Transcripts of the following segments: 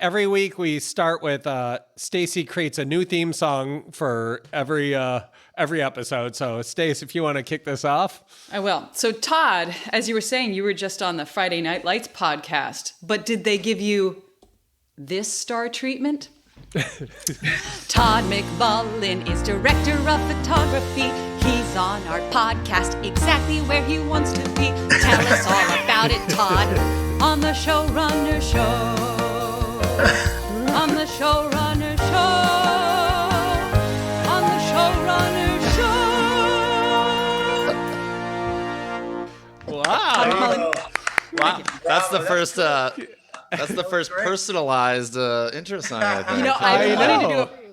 Every week we start with Stacy creates a new theme song for every episode. So Stace, if you want to kick this off. I will. So Todd, as you were saying, you were just on the Friday Night Lights podcast, but did they give you this star treatment? Todd McMullen is director of photography. He's on our podcast exactly where he wants to be. Tell us all about it, Todd, on the Showrunner Show. On the Showrunner Show. On the Showrunner Show. Wow. Wow. That's the first personalized intro song, I think. You know,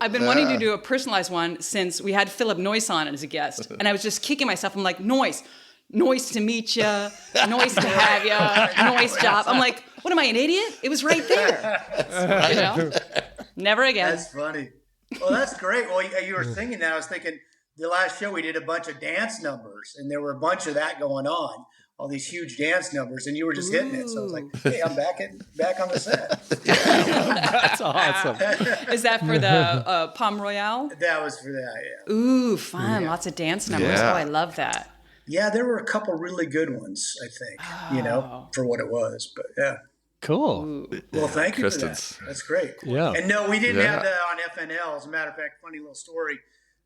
I've been wanting to do a personalized one since we had Philip Noyce on as a guest, and I was just kicking myself. I'm like, Noyce to meet you, Noyce to have you, Noyce job. I'm like, what am I, an idiot? It was right there. You know, never again. That's funny. Well, that's great. Well, you were singing that. I was thinking the last show we did a bunch of dance numbers, and there were a bunch of that going on. All these huge dance numbers, and you were just hitting it. So I was like, hey, I'm back on the set. That's awesome. Is that for the Palm Royale? That was for that, yeah. Ooh, fun. Yeah. Lots of dance numbers. Yeah. Oh, I love that. Yeah, there were a couple really good ones, I think, for what it was. But yeah. Cool. Ooh. Well, thank you for that. That's great. Yeah. And no, we didn't have that on FNL. As a matter of fact, funny little story,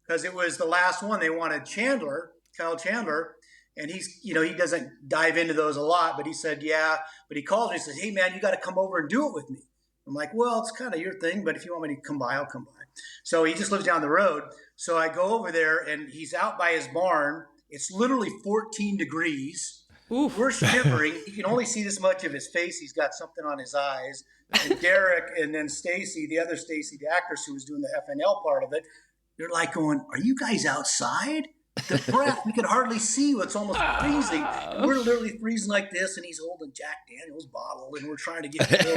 because it was the last one. They wanted Kyle Chandler. And he's, he doesn't dive into those a lot, but he said, yeah. But he calls me and says, hey, man, you got to come over and do it with me. I'm like, well, it's kind of your thing, but if you want me to come by, I'll come by. So he just lives down the road. So I go over there, and he's out by his barn. It's literally 14 degrees. Oof. We're shivering. You can only see this much of his face. He's got something on his eyes. And Derek and then Stacy, the other Stacy, the actress who was doing the FNL part of it, they're like going, are you guys outside? The breath, we could hardly see. It's almost freezing. And we're literally freezing like this, and he's holding Jack Daniels bottle, and we're trying to get through.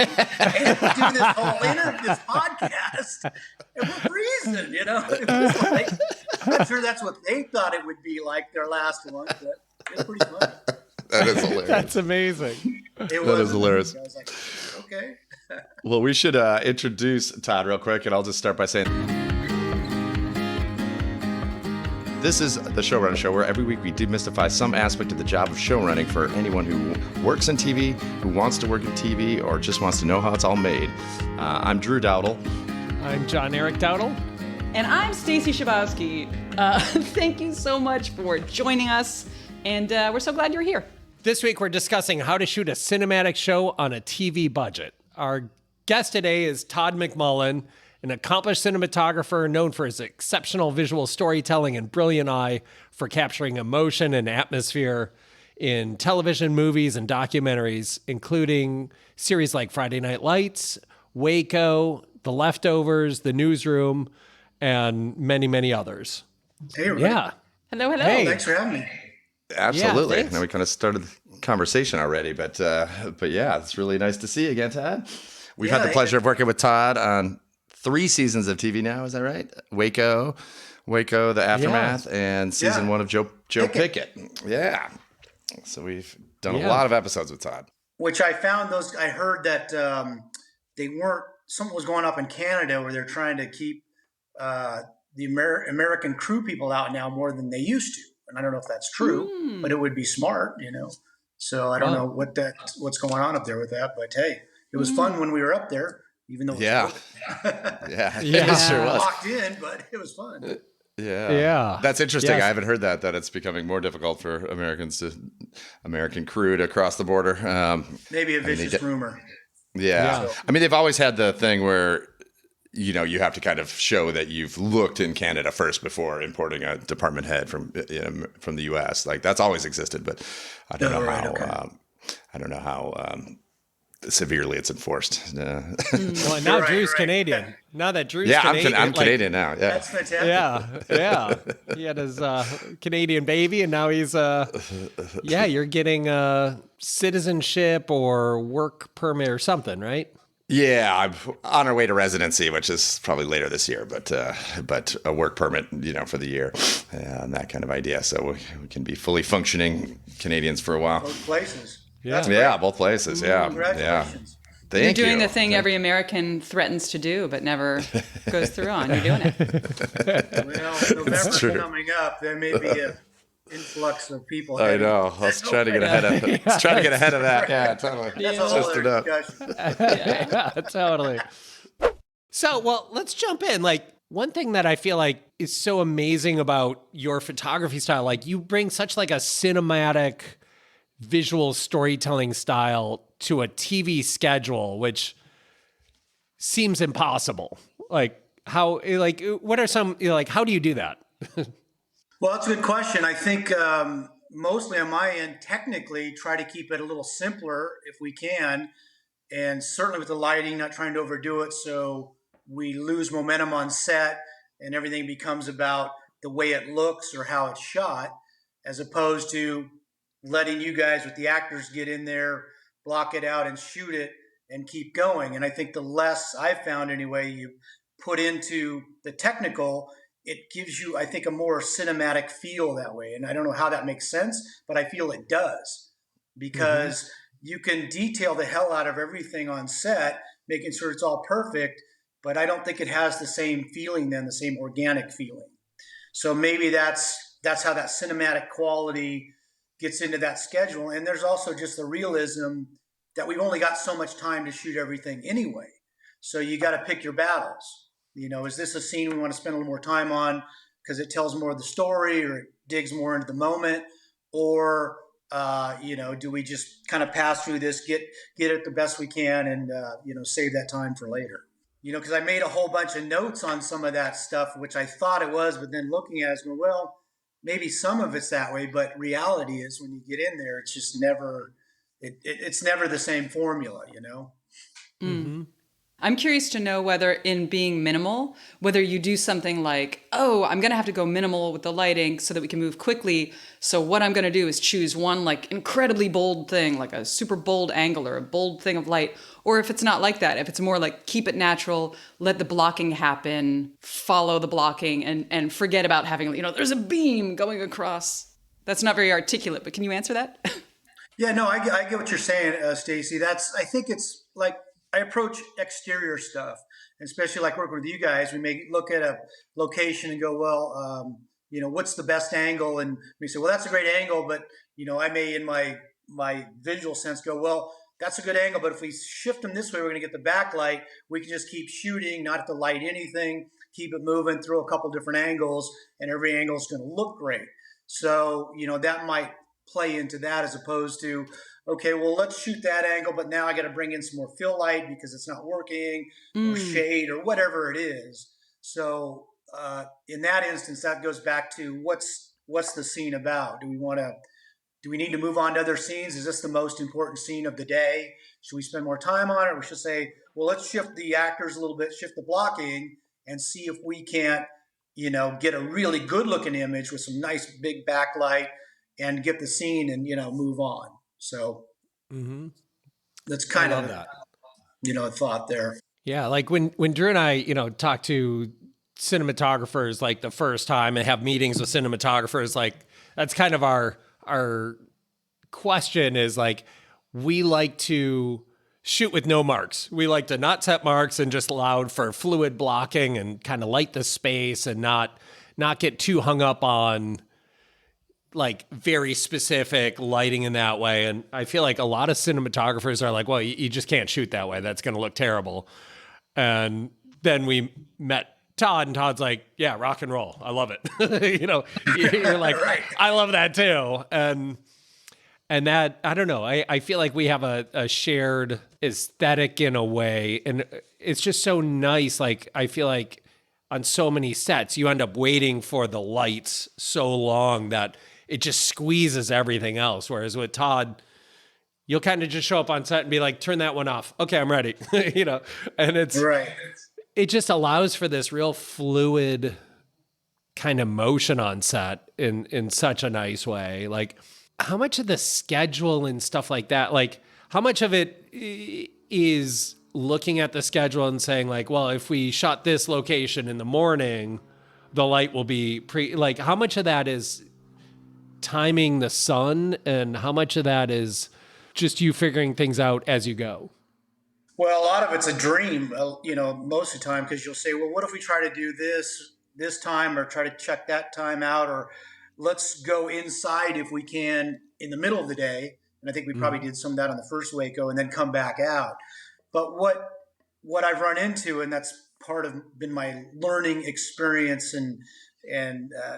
And we're doing this whole this podcast, and we're freezing. It was like, I'm sure that's what they thought it would be like their last one, but it's pretty funny. That is hilarious. That's amazing. That is hilarious. I was like, okay. Well, we should introduce Todd real quick, and I'll just start by saying, this is the Showrunner Show, where every week we demystify some aspect of the job of showrunning for anyone who works in TV, who wants to work in TV, or just wants to know how it's all made. I'm Drew Dowdle. I'm John Eric Dowdle. And I'm Stacy Shabowski. Thank you so much for joining us, and we're so glad you're here. This week we're discussing how to shoot a cinematic show on a TV budget. Our guest today is Todd McMullen, an accomplished cinematographer known for his exceptional visual storytelling and brilliant eye for capturing emotion and atmosphere in television, movies, and documentaries, including series like Friday Night Lights, Waco, The Leftovers, The Newsroom, and many, many others. Hey, Rick. Yeah. Hello. Hey. Thanks for having me. Absolutely. Yeah, now we kind of started the conversation already, but yeah, it's really nice to see you again, Todd. We've had the pleasure of working with Todd on 3 seasons of TV now, is that right? Waco, The Aftermath, and season 1 of Joe Pickett. Yeah. So we've done a lot of episodes with Todd. Which I found I heard that something was going up in Canada where they're trying to keep the American crew people out now more than they used to. And I don't know if that's true, but it would be smart, So I don't know what's going on up there with that, but hey, it was fun when we were up there. Even though it was it sure was. Locked in, but it was fun. Yeah. That's interesting. Yes. I haven't heard that it's becoming more difficult for American crew to cross the border. Maybe a vicious rumor. Yeah. So. I mean, they've always had the thing where, you have to kind of show that you've looked in Canada first before importing a department head from the U.S. Like that's always existed, but I don't know how. Okay. I don't know how severely it's enforced. Well, now Drew's Canadian. Now that Drew's Canadian. I'm Canadian now. Yeah. That's fantastic. Yeah. He had his Canadian baby, and now he's you're getting citizenship or work permit or something, right? Yeah, I'm on our way to residency, which is probably later this year, but a work permit, for the year, and that kind of idea. So we can be fully functioning Canadians for a while. Both places. Yeah, both places. Yeah, Congratulations. Thank You're doing you. the thing every American threatens to do but never goes through on. You're doing it. Well, November's true. coming up. There may be an influx of people. I heading- know. Let's try to get ahead of it. Let's try to get ahead of that. Yeah, totally. That's a whole Just other enough. discussion. Yeah, totally. So, well, let's jump in. Like, one thing that I feel like is so amazing about your photography style, like you bring such like a cinematic visual storytelling style to a TV schedule, which seems impossible. Like what are some, like, how do you do that? Well, that's a good question. I think mostly on my end, technically, try to keep it a little simpler if we can. And certainly with the lighting, not trying to overdo it so we lose momentum on set and everything becomes about the way it looks or how it's shot, as opposed to letting you guys with the actors get in there, block it out and shoot it and keep going. And I think the less I've found anyway, you put into the technical, it gives you, I think, a more cinematic feel that way. And I don't know how that makes sense, but I feel it does because you can detail the hell out of everything on set, making sure it's all perfect, but I don't think it has the same feeling then, the same organic feeling. So maybe that's how that cinematic quality gets into that schedule. And there's also just the realism that we've only got so much time to shoot everything anyway. So you got to pick your battles. You know, is this a scene we want to spend a little more time on because it tells more of the story or it digs more into the moment? Or, do we just kind of pass through this, get it the best we can and, save that time for later? Because I made a whole bunch of notes on some of that stuff, which I thought it was, but then looking at it, I was going, well, maybe some of it's that way, but reality is when you get in there, it's just never, it's never the same formula, I'm curious to know whether in being minimal, whether you do something like, oh, I'm going to have to go minimal with the lighting so that we can move quickly. So what I'm going to do is choose one like incredibly bold thing, like a super bold angle or a bold thing of light. Or if it's not like that, if it's more like keep it natural, let the blocking happen, follow the blocking and forget about having, there's a beam going across. That's not very articulate, but can you answer that? Yeah, no, I get what you're saying, Stacy. I think it's like, I approach exterior stuff, and especially like working with you guys. We may look at a location and go, well, what's the best angle? And we say, well, that's a great angle, but I may in my visual sense go, well, that's a good angle, but if we shift them this way, we're going to get the backlight. We can just keep shooting, not have to light anything, keep it moving, throw a couple different angles, and every angle is going to look great. So that might play into that as opposed to, okay, well, let's shoot that angle, but now I got to bring in some more fill light because it's not working, or shade, or whatever it is. So in that instance, that goes back to what's the scene about? Do we need to move on to other scenes? Is this the most important scene of the day? Should we spend more time on it? Or should say, well, let's shift the actors a little bit, shift the blocking, and see if we can't, get a really good looking image with some nice big backlight and get the scene and, move on. So that's kind of that. A thought there. Yeah, like when Drew and I, talk to cinematographers like the first time and have meetings with cinematographers, like that's kind of our question is like, we like to shoot with no marks. We like to not set marks and just allow for fluid blocking and kind of light the space and not get too hung up on like very specific lighting in that way. And I feel like a lot of cinematographers are like, well, you just can't shoot that way. That's going to look terrible. And then we met Todd and Todd's like, yeah, rock and roll. I love it. You're like, Right. I love that too. And that, I don't know, I feel like we have a shared aesthetic in a way. And it's just so nice. Like, I feel like on so many sets, you end up waiting for the lights so long that it just squeezes everything else. Whereas with Todd, you'll kind of just show up on set and be like, turn that one off. Okay, I'm ready. And it's Right. It just allows for this real fluid kind of motion on set in such a nice way. Like, how much of the schedule and stuff like that, like how much of it is looking at the schedule and saying like, well, if we shot this location in the morning, the light will be like how much of that is timing the sun and how much of that is just you figuring things out as you go? Well, a lot of it's a dream, most of the time, because you'll say, well, what if we try to do this time or try to check that time out, or let's go inside if we can in the middle of the day. And I think we probably Mhm. did some of that on the first Waco and then come back out. But what I've run into, and that's part of been my learning experience and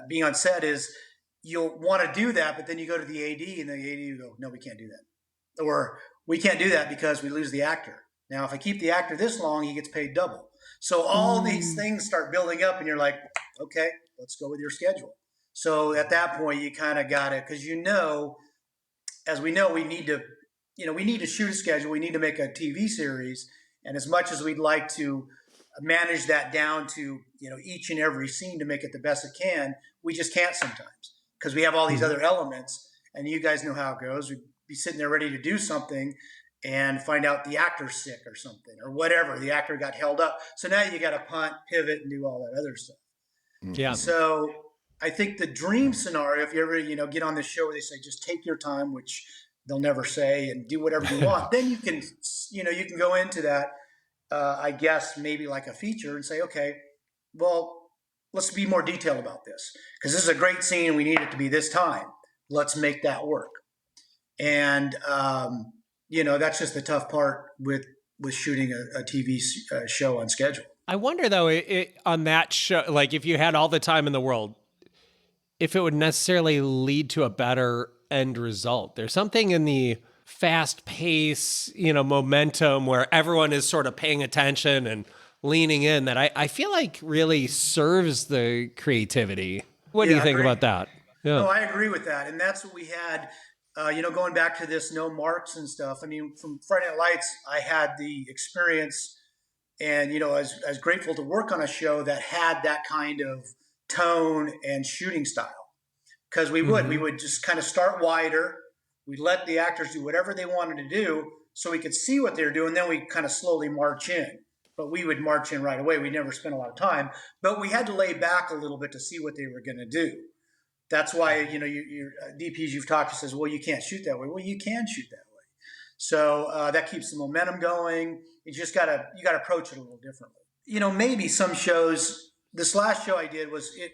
being on set is you'll want to do that, but then you go to the AD and the AD will go, no, we can't do that, or we can't do that because we lose the actor. Now, if I keep the actor this long, he gets paid double. So all these Mm. things start building up, and you're like, okay, let's go with your schedule. So at that point, you kind of got it because as we know, we need to shoot a schedule. We need to make a TV series, and as much as we'd like to manage that down to each and every scene to make it the best it can, we just can't sometimes because we have all these Mhm. other elements. And you guys know how it goes. We'd be sitting there ready to do something, and find out the actor's sick or something or whatever. The actor got held up, so now you got to punt, pivot, and do all that other stuff. Yeah. Mhm. So I think the dream scenario, if you ever, get on this show where they say, just take your time, which they'll never say, and do whatever you want, then you can go into that, I guess, maybe like a feature and say, okay, well, let's be more detailed about this because this is a great scene and we need it to be this time. Let's make that work. And, that's just the tough part with shooting a TV show on schedule. I wonder though, on that show, like if you had all the time in the world, if it would necessarily lead to a better end result. There's something in the fast pace, momentum where everyone is sort of paying attention and leaning in that I feel like really serves the creativity. What do you Yeah, think agreed. about that? Yeah. No, I agree with that, and that's what we had. Going back to this no marks and stuff. I mean, from Friday Night Lights, I had the experience, and I was grateful to work on a show that had that kind of tone and shooting style because we Mm-hmm. would just kind of start wider. We'd let the actors do whatever they wanted to do, so we could see what they were doing. Then we kind of slowly march in, but we would march in right away. We never spent a lot of time, but we had to lay back a little bit to see what they were going to do. That's why your DPs you've talked to says, well, you can't shoot that way. Well, you can shoot that way. So that keeps the momentum going. You gotta approach it a little differently. Maybe some shows. This last show I did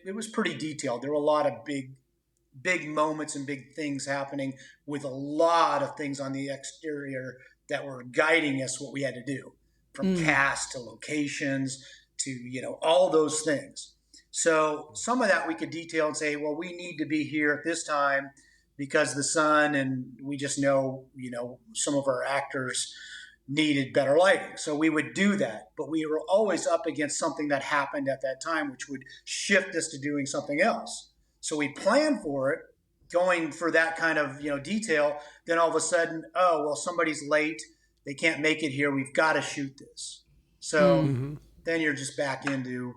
it was pretty detailed. There were a lot of big moments and big things happening with a lot of things on the exterior that were guiding us what we had to do, from Mm. cast to locations to all those things. So some of that we could detail and say, well, we need to be here at this time because the sun, and we just know some of our actors needed better lighting. So we would do that, but we were always up against something that happened at that time, which would shift us to doing something else. So we plan for it, going for that kind of detail. Then all of a sudden, oh well, somebody's late. They can't make it here. We've got to shoot this. So Mm. Mm-hmm. then you're just back into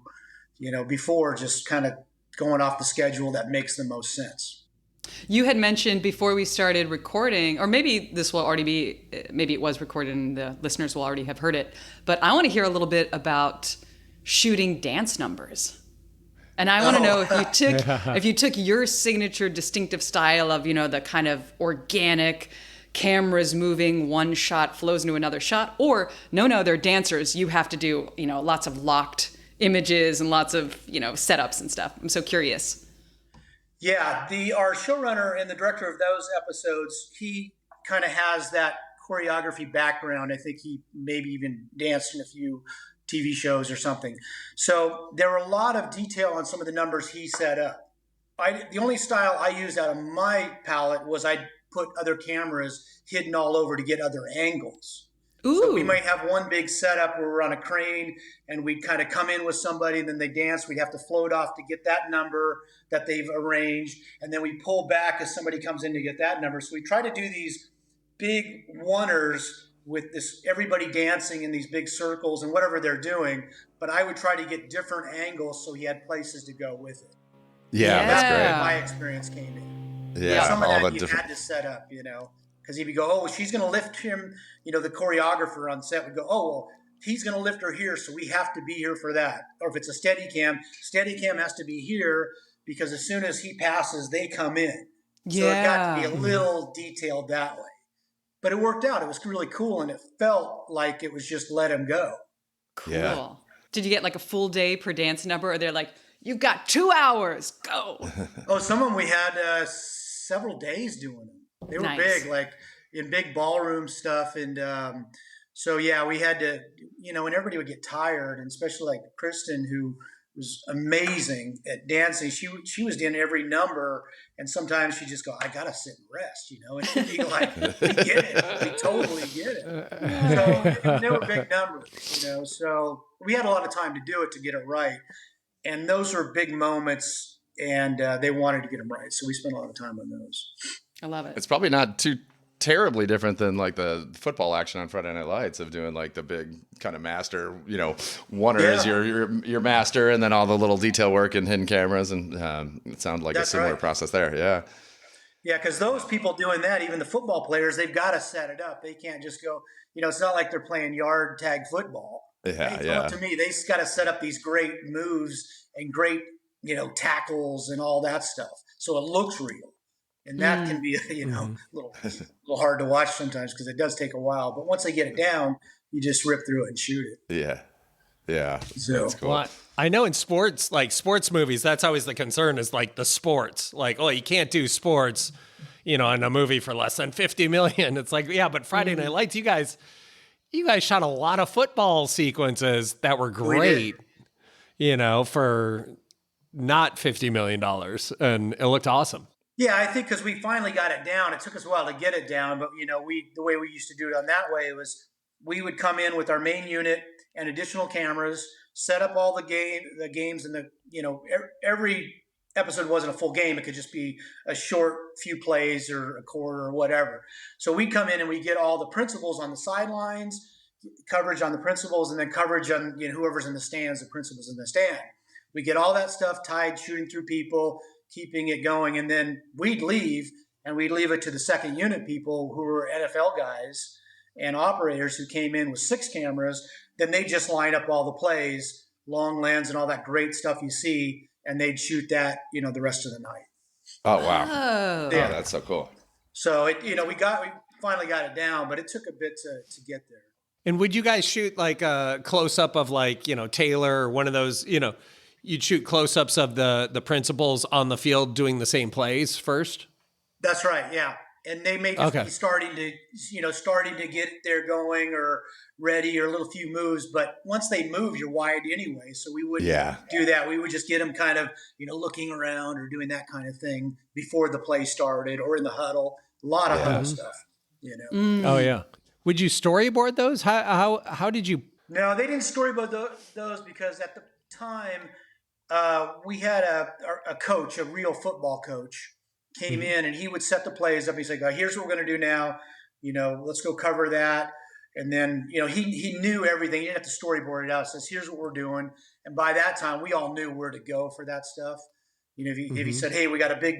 before just kind of going off the schedule that makes the most sense. You had mentioned before we started recording, or maybe this will already be, maybe it was recorded and the listeners will already have heard it, but I want to hear a little bit about shooting dance numbers. And I want to know if you took your signature distinctive style of, the kind of organic cameras moving, one shot flows into another shot, or no, they're dancers. You have to do, lots of locked images and lots of, setups and stuff. I'm so curious. Yeah, the our showrunner and the director of those episodes, he kind of has that choreography background. I think he maybe even danced in a few TV shows or something. So there were a lot of detail on some of the numbers he set up. The only style I used out of my palette was I put other cameras hidden all over to get other angles. So we Ooh. might have one big setup where we're on a crane and we'd kind of come in with somebody and then they dance. We'd have to float off to get that number that they've arranged. And then we pull back as somebody comes in to get that number. So we try to do these big oneers with this everybody dancing in these big circles and whatever they're doing. But I would try to get different angles so he had places to go with it. Yeah, So that's that's where great. my Yeah. experience came in. Yep. Yeah, Some of all the that you different. had to set up, because he'd go, oh, she's going to lift him. The choreographer on set would go, oh, well, he's going to lift her here, so we have to be here for that. Or if it's a steady cam has to be here because as soon as he passes, they come in. So it got to be Yeah. a little detailed that way. but it worked out. It was really cool, and it felt like it was just let him go. Cool. Yeah. Did you get like a full day per dance number, or they're like, you've got 2 hours, go? Oh, some of them we had several days doing them. They were Nice. big, like in big ballroom stuff. And so, yeah, we had to, and everybody would get tired, and especially like Kristen, who was amazing at dancing. She was in every number, and sometimes she'd just go, I got to sit and rest, and she'd be like, we get it. We totally get it. So they were big numbers, so we had a lot of time to do it, to get it right. And those were big moments, and they wanted to get them right. So we spent a lot of time on those. I love it. It's probably not too terribly different than like the football action on Friday Night Lights of doing like the big kind of master, oneer is your master, and then all the little detail work and hidden cameras, and it sounded like a similar process there. Yeah. Yeah, because those people doing that, even the football players, they've got to set it up. They can't just go, it's not like they're playing yard tag football. To me, they just got to set up these great moves and great, tackles and all that stuff, so it looks real. And that can be, a little hard to watch sometimes, because it does take a while. But once they get it down, you just rip through it and shoot it. Yeah. Yeah. So, that's cool. Well, I know in sports, like sports movies, that's always the concern, is like the sports. Like, you can't do sports, in a movie for less than 50 million. It's like, yeah, but Friday Night Lights, you guys shot a lot of football sequences that were great, for not $50 million. And it looked awesome. yeah, I think because we finally got it down. It took us a while to get it down, but the way we used to do it on that way was we would come in with our main unit and additional cameras, set up all the games, and every episode wasn't a full game. It could just be a short few plays or a quarter or whatever. So we come in and we get all the principals on the sidelines, coverage on the principals, and then coverage on whoever's in the stands, the principals in the stand. We get all that stuff tied, shooting through people, keeping it going, and then we'd leave it to the second unit people who were NFL guys and operators who came in with 6 cameras. Then they just line up all the plays, long lens, and all that great stuff you see, and they'd shoot that the rest of the night. Oh wow! Oh, Yeah, that's so cool. So we finally got it down, but it took a bit to get there. And would you guys shoot like a close up of like, Taylor or one of those, you'd shoot close ups of the principals on the field doing the same plays first? That's right. Yeah. And they may just be starting to get there going or ready, or a little few moves. But once they move, you're wide anyway. So we wouldn't do that. We would just get them kind of, looking around or doing that kind of thing before the play started, or in the huddle. A lot of huddle stuff, Oh yeah. Would you storyboard those? How did you? No, they didn't storyboard those because at the time we had a coach, a real football coach, came in, and he would set the plays up. He's like, here's what we're going to do now. Let's go cover that. And then, he knew everything. He didn't have to storyboard it out. Says, here's what we're doing. And by that time, we all knew where to go for that stuff. If he said, hey, we got a big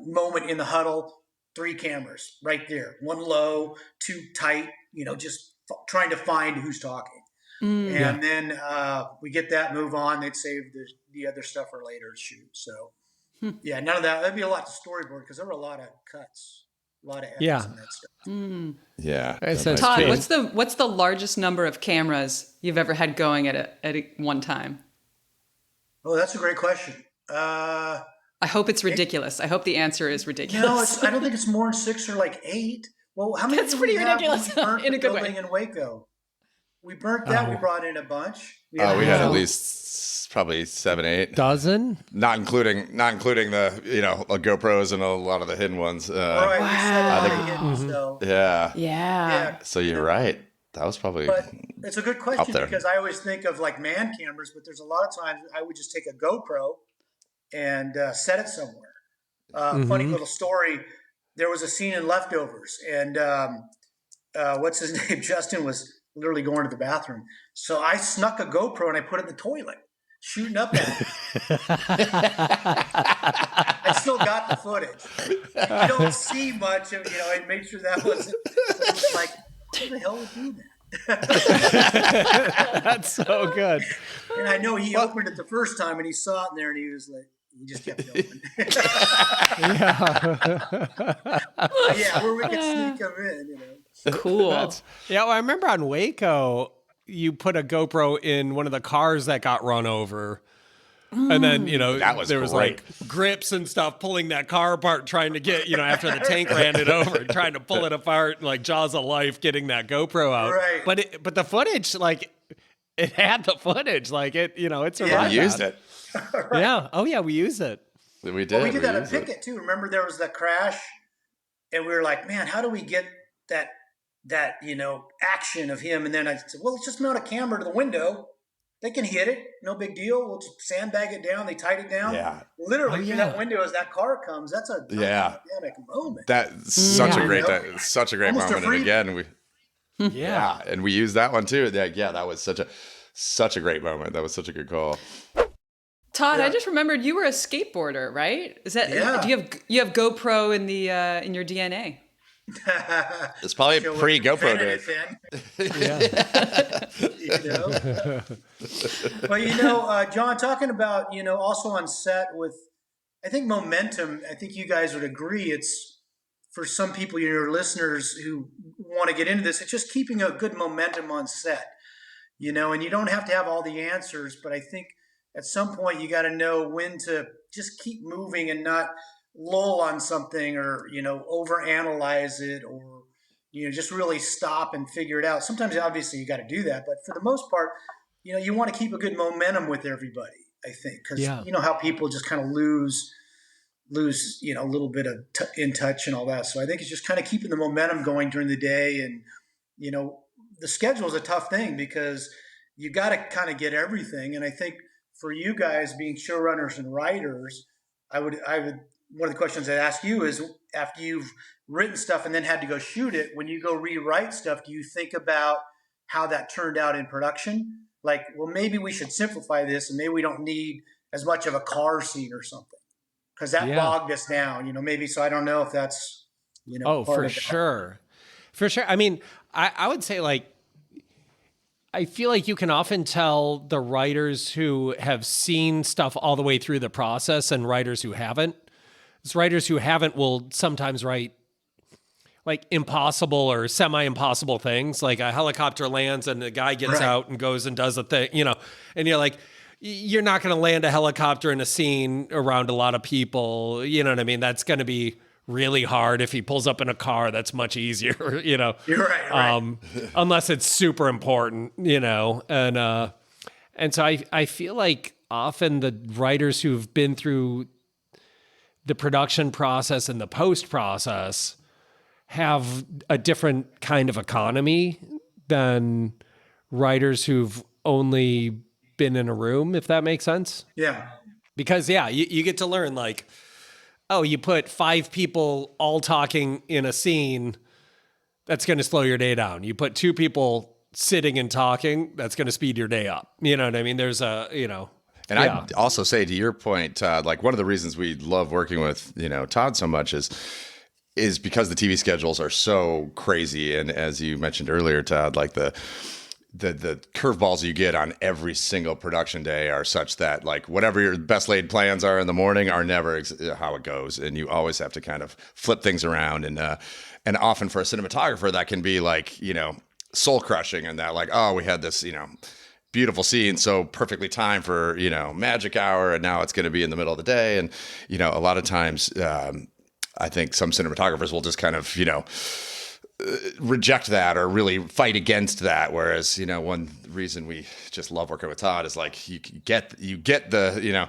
moment in the huddle, 3 cameras right there, 1 low, 2 tight, just trying to find who's talking. And then we get that, move on. They'd save the other stuff for later to shoot. So, yeah, none of that. That'd be a lot to storyboard because there were a lot of cuts, a lot of edits and that stuff. Yeah. Todd, what's the largest number of cameras you've ever had going at one time? Oh, that's a great question. I hope it's ridiculous. I hope the answer is ridiculous. No, I don't think it's more than 6 or like 8. Well, how many? That's pretty ridiculous in a good way. In Waco, we burnt that. We brought in a bunch. We had at least probably 7, 8 dozen, not including the GoPros and a lot of the hidden ones. Right. Wow. So. Yeah. So you're right. That was probably. But it's a good question because I always think of like man cameras, but there's a lot of times I would just take a GoPro and set it somewhere. Funny little story. There was a scene in Leftovers, and what's his name? Justin was literally going to the bathroom. So I snuck a GoPro and I put it in the toilet, shooting up at it. I still got the footage. You don't see much of, I made sure that wasn't, it was like, who the hell would do that? That's so good. And I know he opened it the first time and he saw it in there and he was like, He just kept going. Yeah, where we could sneak him in, you know. Cool. Well, I remember on Waco, you put a GoPro in one of the cars that got run over. And then, you know, That was there was great. like grips and stuff pulling that car apart, trying to get, you know, after the tank ran it over, trying to pull it apart, like Jaws of Life, getting that GoPro out. Right. But the footage, like, it had the footage, like it, you know, it survived. We used it. Right. Yeah. Oh yeah, we used it. We did. Well, we did that at used it. Pickett too. Remember there was the crash, and we were like, man, how do we get that you know action of him? And then I said, well, let's just mount a camera to the window. They can hit it, no big deal. We'll just sandbag it down. They tied it down. Yeah. Literally through that window as that car comes. That's a dynamic moment. That's such a great, You know? such a great Almost a moment. And free- again, yeah, and we used that one too. That was such a great moment. That was such a good call. Todd, Yeah. I just remembered you were a skateboarder, right? Is that Yeah. do you have GoPro in the in your DNA? It's probably So pre GoPro invented days. it then. You know? Well, you know, John, talking about, you know, also on set with, I think momentum, I think you guys would agree, it's for some people, your listeners who want to get into this, it's just keeping a good momentum on set, you know, and you don't have to have all the answers, but I think at some point you got to know when to just keep moving and not lull on something or, you know, overanalyze it or, you know, just really stop and figure it out. Sometimes obviously you got to do that, but for the most part, you know, you want to keep a good momentum with everybody, I think, because you know how people just kind of lose, you know, a little bit of in touch and all that. So I think it's just kind of keeping the momentum going during the day. And, you know, the schedule is a tough thing because you got to kind of get everything. And I think for you guys being showrunners and writers, I would, one of the questions I'd ask you is after you've written stuff and then had to go shoot it, when you go rewrite stuff, do you think about how that turned out in production? Like, well, maybe we should simplify this and maybe we don't need as much of a car scene or something because that bogged us down, you know, maybe. So I don't know if that's, you know, part for of it. sure. For sure. I mean, I would say like, I feel like you can often tell the writers who have seen stuff all the way through the process and writers who haven't. It's writers who haven't will sometimes write like impossible or semi-impossible things. Like a helicopter lands and the guy gets out and goes and does a thing, you know, and you're like, you're not going to land a helicopter in a scene around a lot of people. You know what I mean? That's going to be really hard. If he pulls up in a car, that's much easier, you know. You're right. Unless it's super important, you know. And so I feel like often the writers who've been through the production process and the post process have a different kind of economy than writers who've only been in a room, if that makes sense. Yeah. Because you get to learn like, oh, you put 5 people all talking in a scene, that's going to slow your day down. You put 2 people sitting and talking, that's going to speed your day up. You know what I mean? There's a, you know. And I'd also say to your point, Todd, like one of the reasons we love working with, you know, Todd so much is because the TV schedules are so crazy. And as you mentioned earlier, Todd, like the curveballs you get on every single production day are such that like whatever your best laid plans are in the morning are never how it goes. And you always have to kind of flip things around. And often for a cinematographer, that can be like, you know, soul crushing and that like, oh, we had this, you know, beautiful scene so perfectly timed for, you know, magic hour. And now it's going to be in the middle of the day. And, you know, a lot of times I think some cinematographers will just kind of, you know, reject that or really fight against that. Whereas, you know, one reason we just love working with Todd is like you get the, you know,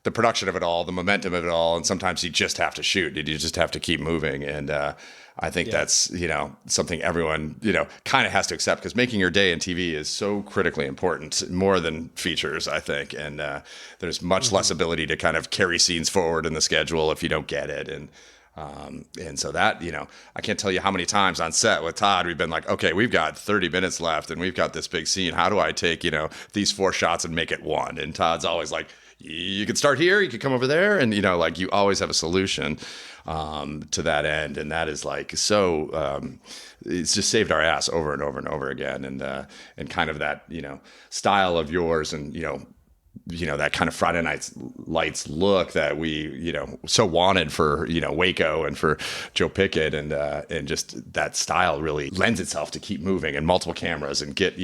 the production of it all, the momentum of it all. And sometimes you just have to shoot. You just have to keep moving. And I think that's, you know, something everyone, you know, kind of has to accept because making your day in TV is so critically important, more than features, I think. And there's much less ability to kind of carry scenes forward in the schedule if you don't get it. And so that, you know, I can't tell you how many times on set with Todd, we've been like, okay, we've got 30 minutes left and we've got this big scene. How do I take, you know, these 4 shots and make it 1? And Todd's always like, you could start here, you could come over there. And, you know, like you always have a solution to that end. And that is like, so it's just saved our ass over and over and over again. And kind of that, you know, style of yours and, you know, that kind of Friday Night Lights look that we, so wanted for, Waco and for Joe Pickett, and just that style really lends itself to keep moving and multiple cameras and get,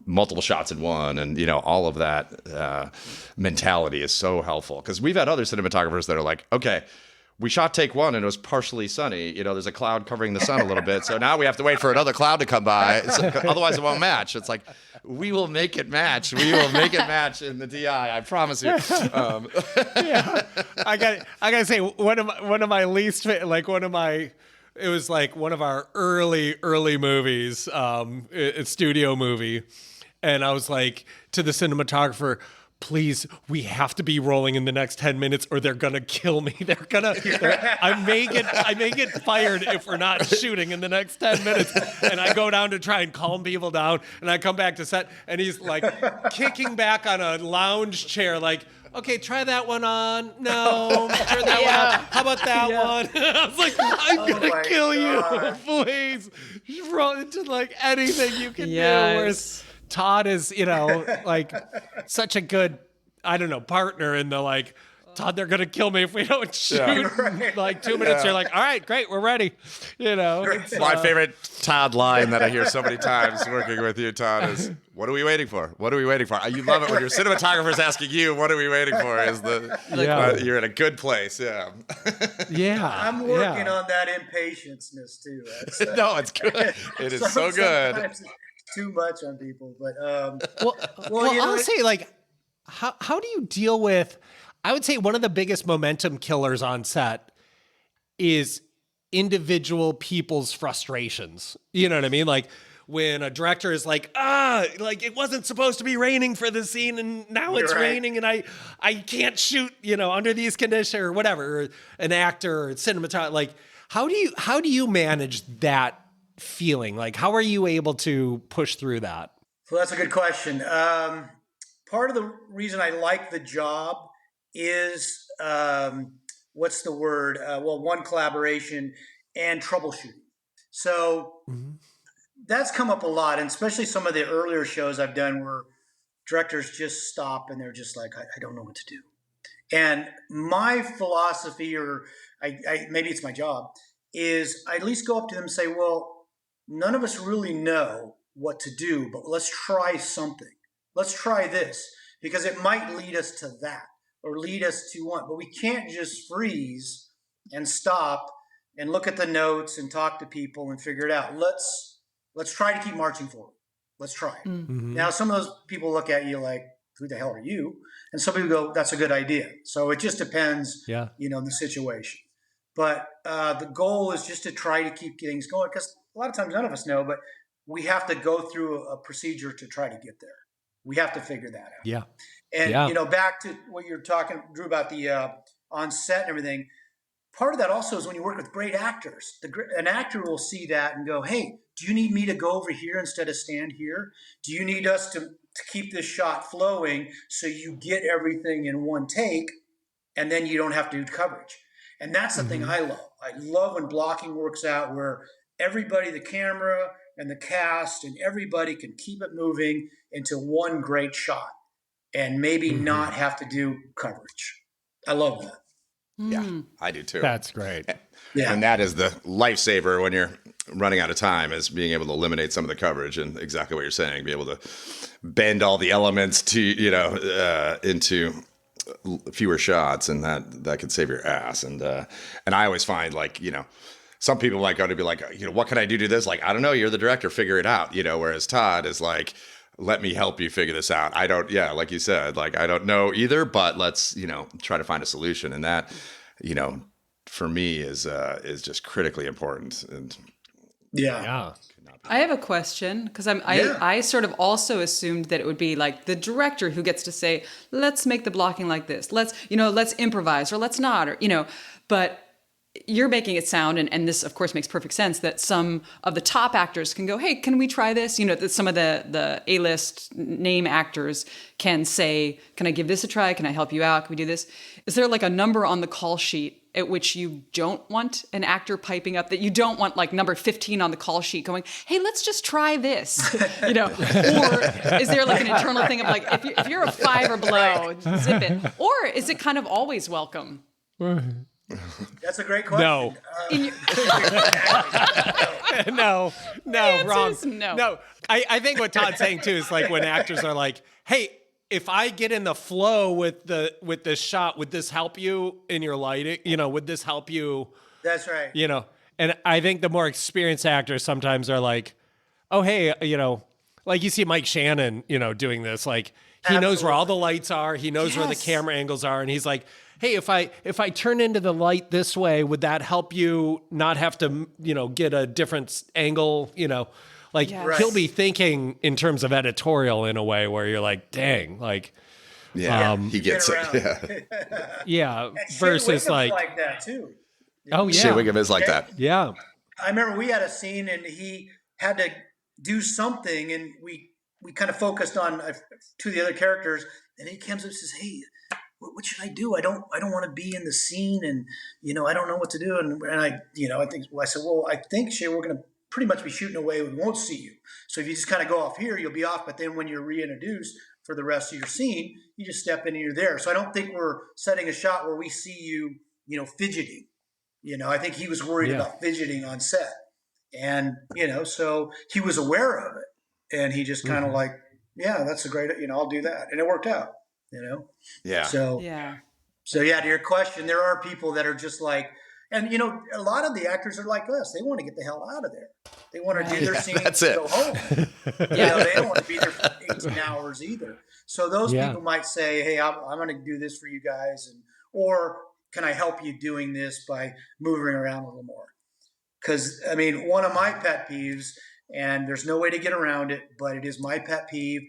multiple shots in one, and, all of that mentality is so helpful, because we've had other cinematographers that are like, okay, we shot take one and it was partially sunny. There's a cloud covering the sun a little bit. So now we have to wait for another cloud to come by. Otherwise it won't match. It's like, we will make it match. We will make it match in the DI. I promise you. Yeah. I gotta say, one of my least, it was like one of our early movies, a studio movie. And I was like to the cinematographer, please, we have to be rolling in the next 10 minutes or they're going to kill me. I may get fired if we're not shooting in the next 10 minutes. And I go down to try and calm people down. And I come back to set and he's like kicking back on a lounge chair like, okay, try that one on. No, turn that one on. How about that one? I was like, I'm going to kill you. Please. Roll into like anything you can do. Whereas Todd is, like such a good, partner in the like, Todd, they're going to kill me if we don't shoot. Yeah. Like 2 minutes, you're like, all right, great, we're ready. My favorite Todd line that I hear so many times working with you, Todd, is, what are we waiting for? What are we waiting for? You love it when your cinematographer's asking you, what are we waiting for? You're in a good place. Yeah. Yeah. I'm working on that impatience too. No, it's good. It is so good. Too much on people, but I'll say, like, how do you deal with, I would say one of the biggest momentum killers on set is individual people's frustrations. You know what I mean? Like when a director is like, like it wasn't supposed to be raining for the scene and now it's raining and I can't shoot, under these conditions or whatever, or an actor or cinematographer. Like, how do you manage that feeling? Like, how are you able to push through that? So that's a good question. Part of the reason I like the job is, what's the word? One, collaboration and troubleshooting. So that's come up a lot, and especially some of the earlier shows I've done where directors just stop and they're just like, I don't know what to do. And my philosophy, or maybe it's my job, is I at least go up to them and say, well, none of us really know what to do, but let's try something. Let's try this, because it might lead us to that or lead us to one. But we can't just freeze and stop and look at the notes and talk to people and figure it out. Let's try to keep marching forward. Let's try it. Mm-hmm. Now, some of those people look at you like, who the hell are you? And some people go, that's a good idea. So it just depends, the situation. But the goal is just to try to keep things going, because a lot of times none of us know, but we have to go through a procedure to try to get there. We have to figure that out. Yeah. And, back to what you're talking, Drew, about the on set and everything, part of that also is when you work with great actors. An actor will see that and go, hey, do you need me to go over here instead of stand here? Do you need us to keep this shot flowing so you get everything in one take and then you don't have to do coverage? And that's the thing I love. I love when blocking works out where everybody, the camera and the cast and everybody can keep it moving into one great shot and maybe not have to do coverage. I love that. Yeah, I do too. That's great. Yeah. And that is the lifesaver when you're running out of time, is being able to eliminate some of the coverage, and exactly what you're saying, be able to bend all the elements to, into fewer shots, and that could save your ass. And I always find, like, some people might go to be like, what can I do to this? Like, I don't know, you're the director, figure it out, whereas Todd is like, let me help you figure this out. I don't, like you said, like, I don't know either, but let's, try to find a solution. And that, for me is just critically important. And yeah. I have a question, because I sort of also assumed that it would be like the director who gets to say, let's make the blocking like this. Let's improvise, or let's not, or, but you're making it sound, and this of course makes perfect sense, that some of the top actors can go, hey, can we try this? You know, that some of the A-list name actors can say, can I give this a try? Can I help you out? Can we do this? Is there like a number on the call sheet at which you don't want an actor piping up, that you don't want like number 15 on the call sheet going, hey, let's just try this, you know? Or is there like an internal thing of like, if you're a 5 or below, zip it? Or is it kind of always welcome? That's a great question. No. No, wrong. No. I think what Todd's saying too is like when actors are like, hey, if I get in the flow with this shot, would this help you in your lighting? You know, would this help you? That's right. You know, and I think the more experienced actors sometimes are like, oh, hey, you know, like you see Mike Shannon, you know, doing this, like he knows where all the lights are. He knows where the camera angles are. And he's like, hey, if I turn into the light this way, would that help you not have to, you know, get a different angle, you know? Like he'll be thinking in terms of editorial in a way where you're like, dang, like, he gets it. Yeah. Versus like that too. Oh yeah. Shea Wiggum is like that. Yeah. I remember we had a scene and he had to do something and we kind of focused on two of the other characters and he comes up and says, hey, what should I do? I don't want to be in the scene and, you know, I don't know what to do. And I said, well, I think, Shea, we're going to pretty much be shooting away. We won't see you. So if you just kind of go off here, you'll be off. But then when you're reintroduced for the rest of your scene, you just step in and you're there. So I don't think we're setting a shot where we see you, you know, fidgeting. You know, I think he was worried about fidgeting on set. And, you know, so he was aware of it. And he just kind of like, yeah, that's a great, you know, I'll do that. And it worked out, you know? Yeah. So to your question, there are people that are just like, and, you know, a lot of the actors are like us. They want to get the hell out of there. They want to do their scene and go home. You know, they don't want to be there for 18 hours either. So those people might say, hey, I'm going to do this for you guys. Or can I help you doing this by moving around a little more? Because, I mean, one of my pet peeves, and there's no way to get around it, but it is my pet peeve,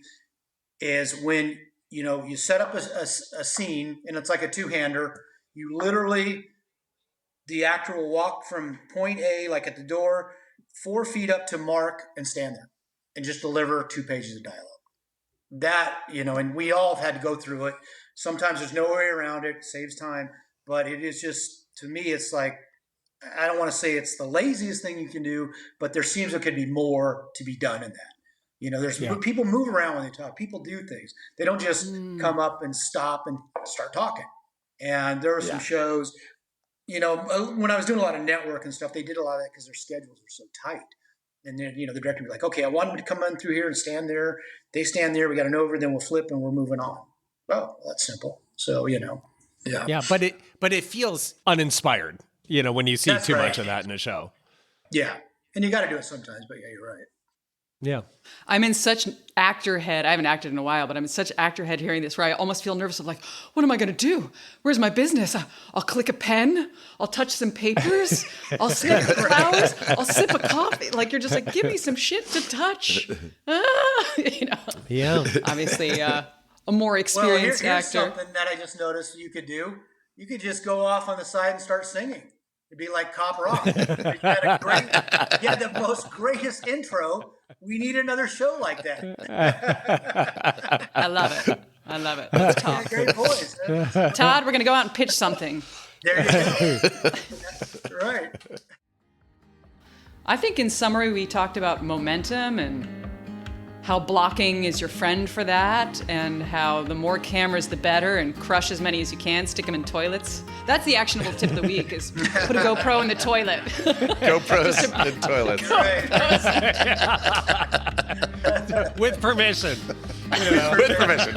is when, you know, you set up a scene and it's like a two-hander. You literally... the actor will walk from point A, like at the door, 4 feet up to Mark and stand there and just deliver 2 pages of dialogue. That, you know, and we all have had to go through it. Sometimes there's no way around it. It saves time. But it is just, to me, it's like, I don't want to say it's the laziest thing you can do, but there seems there could be more to be done in that. You know, there's people move around when they talk. People do things. They don't just come up and stop and start talking. And there are some shows... You know, when I was doing a lot of network and stuff, they did a lot of that because their schedules were so tight. And then, you know, the director would be like, okay, I want them to come in through here and stand there. They stand there. We got an over, then we'll flip and we're moving on. Oh, that's simple. So, you know, yeah, but it feels uninspired, you know, when you see too much of that in a show. Yeah. And you got to do it sometimes, but yeah, you're right. Yeah. I'm in such actor head. I haven't acted in a while, but I'm in such actor head hearing this where I almost feel nervous of like, what am I going to do? Where's my business? I'll click a pen. I'll touch some papers. I'll snip flowers. I'll sip a coffee. Like, you're just like, give me some shit to touch. You know. Yeah. Obviously, a more experienced here's actor. Something that I just noticed you could do. You could just go off on the side and start singing. It'd be like Cop Rock. You had the most greatest intro. We need another show like that. I love it. I love it. Let's talk. Great voice. Todd, we're going to go out and pitch something. There you go. That's right. I think in summary, we talked about momentum and how blocking is your friend for that, and how the more cameras, the better, and crush as many as you can, stick them in toilets. That's the actionable tip of the week, is put a GoPro in the toilet. GoPros in toilets. With permission. You know. With permission.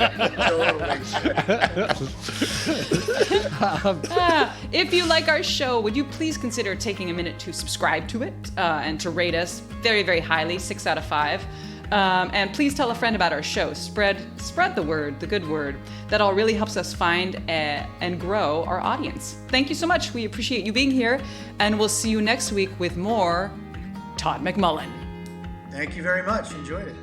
If you like our show, would you please consider taking a minute to subscribe to it and to rate us very, very highly, 6 out of 5. And please tell a friend about our show. Spread the word, the good word. That all really helps us find and grow our audience. Thank you so much. We appreciate you being here, and we'll see you next week with more Todd McMullen. Thank you very much. Enjoyed it.